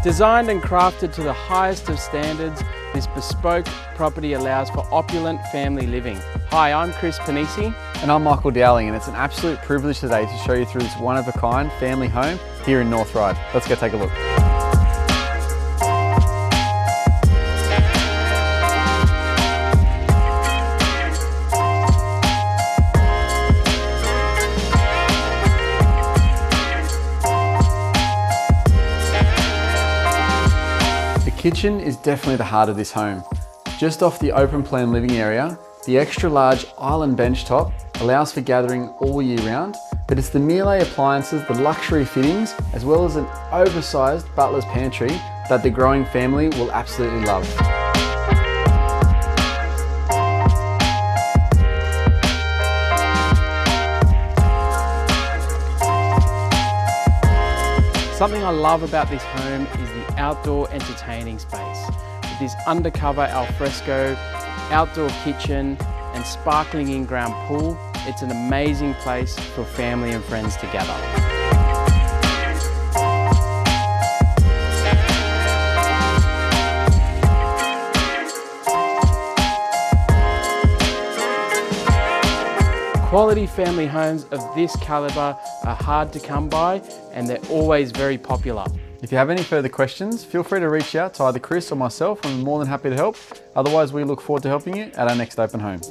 Designed and crafted to the highest of standards, this bespoke property allows for opulent family living. Hi, I'm Chris Panisi. And I'm Michael Dowling, and it's an absolute privilege today to show you through this one-of-a-kind family home here in North Ryde. Let's go take a look. The kitchen is definitely the heart of this home. Just off the open plan living area, the extra large island bench top allows for gathering all year round, but it's the Miele appliances, the luxury fittings, as well as an oversized butler's pantry that the growing family will absolutely love. Something I love about this home is the outdoor entertaining space. With this undercover alfresco, outdoor kitchen, and sparkling in-ground pool, it's an amazing place for family and friends to gather. Quality family homes of this calibre are hard to come by, and they're always very popular. If you have any further questions, feel free to reach out to either Chris or myself. I'm more than happy to help. Otherwise, we look forward to helping you at our next open home.